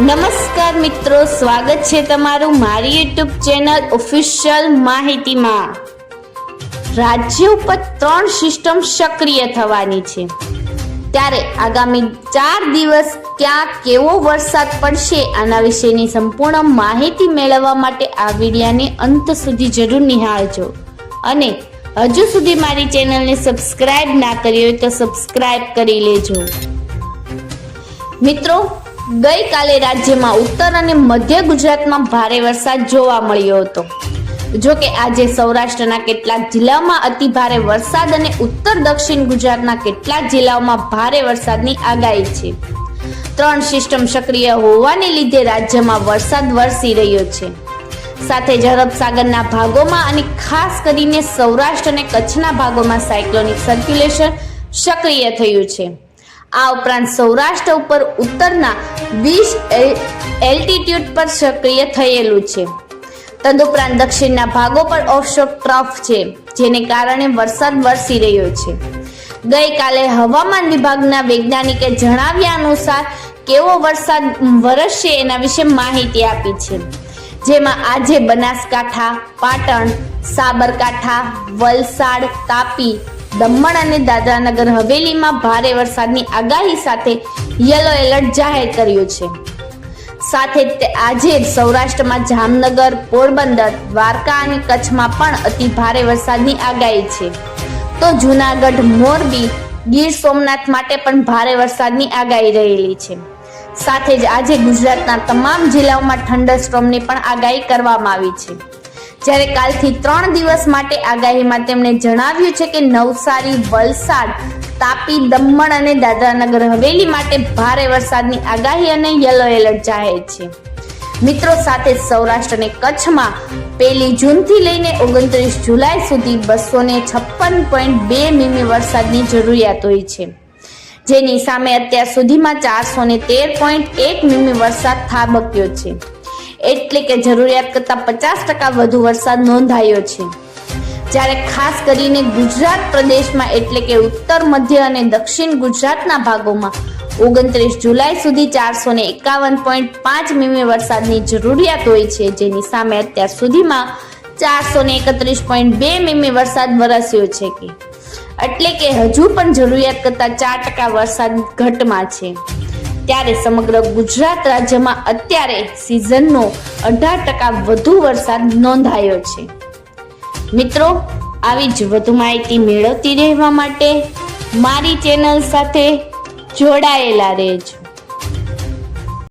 નમસ્કાર મિત્રો, સ્વાગત છે તમારું મારી યુટ્યુબ ચેનલ ઓફિશિયલ માહિતીમાં। રાજ્ય ઉપર 3 સિસ્ટમ સક્રિય થવાની છે, ત્યારે આગામી 4 દિવસ ક્યાં કેવો વરસાદ પડશે આના વિશેની સંપૂર્ણ માહિતી મેળવવા માટે આ વિડિયોને અંત સુધી જરૂર નિહાળજો અને હજુ સુધી મારી ચેનલને સબસ્ક્રાઇબ ના કરી હોય તો સબસ્ક્રાઇબ કરી લેજો। મિત્રો, ગઈકાલે રાજ્યમાં ઉત્તર અને મધ્ય ગુજરાતમાં ભારે વરસાદ જોવા મળ્યો હતો। જો કે આજે સૌરાષ્ટ્રના કેટલાક જિલ્લાઓમાં અતિ ભારે વરસાદ અને ઉત્તર દક્ષિણ ગુજરાતના કેટલાક જિલ્લાઓમાં ભારે વરસાદની આગાહી છે। 3 સિસ્ટમ સક્રિય હોવાને લીધે રાજ્યમાં વરસાદ વરસી રહ્યો છે, સાથે જ અરબ સાગરના ભાગોમાં અને ખાસ કરીને સૌરાષ્ટ્ર અને કચ્છના ભાગોમાં સાયક્લોનિક સર્ક્યુલેશન સક્રિય થયું છે। આ ઉપરાંત સૌરાષ્ટ્ર ઉપર ઉત્તરના 20 એલ્ટિટ્યુડ પર સક્રિય થયેલું છે। તદુપરાંત દક્ષિણના ભાગો પર ઓફશોર ટ્રફ છે, જેને કારણે વરસાદ વરસી રહ્યો છે। ગઈકાલે હવામાન વિભાગના વૈજ્ઞાનિકે જણાવ્યા અનુસાર કેવો વરસાદ વરસશે એના વિશે માહિતી આપી છે, જેમાં આજે બનાસકાંઠા, પાટણ, સાબરકાંઠા, વલસાડ, તાપી, દમણ અને દાદરાનગર હવેલીમાં ભારે વરસાદની આગાહી સાથે યલો એલર્ટ જાહેર કર્યું છે। સાથે આજે સૌરાષ્ટ્રમાં જામનગર, પોરબંદર, દ્વારકા અને કચ્છમાં પણ અતિ ભારે વરસાદની આગાહી છે, તો જૂનાગઢ, મોરબી, ગીર સોમનાથ માટે પણ ભારે વરસાદની આગાહી રહેલી છે। સાથે જ આજે ગુજરાતના તમામ જિલ્લાઓમાં થંડરસ્ટોર્મની પણ આગાહી કરવામાં આવી છે, જ્યારે કાલથી 3 દિવસ માટે આગાહીમાં તેમણે જણાવ્યું છે કે નવસારી, વલસાડ, તાપી, દમણ અને દાદરાનગર હવેલી માટે ભારે વરસાદની આગાહી અને યલો એલર્ટ જાહેર છે। મિત્રો, સાથે સૌરાષ્ટ્ર અને કચ્છમાં 1 જૂનથી લઈને 29 જુલાઈ સુધી 256.2 મીમી વરસાદની જરૂરિયાત હોય છે, જેની સામે અત્યાર સુધીમાં 413.1 મીમી વરસાદ ખાબક્યો છે, એટલે કે જરૂરિયાત કરતાં 50% વધુ વરસાદ નોંધાયો છે। જ્યારે ખાસ કરીને ગુજરાત પ્રદેશમાં એટલે કે ઉત્તર, મધ્ય અને દક્ષિણ ગુજરાતના ભાગોમાં 29 જુલાઈ સુધી 451.5 મીમી વરસાદની જરૂરિયાત હોય છે, જેની સામે અત્યાર સુધીમાં 431.2 મીમી વરસાદ વરસ્યો છે, એટલે કે હજુ પણ જરૂરિયાત કરતાં 4% વરસાદ ઘટમાં છે। ત્યારે સમગ્ર ગુજરાત રાજ્યમાં અત્યારે સિઝનનો 18% વધુ વરસાદ નોંધાયો છે। મિત્રો, આવી જ વધુ માહિતી મેળવતી રહેવા માટે મારી ચેનલ સાથે જોડાયેલા રહેજો।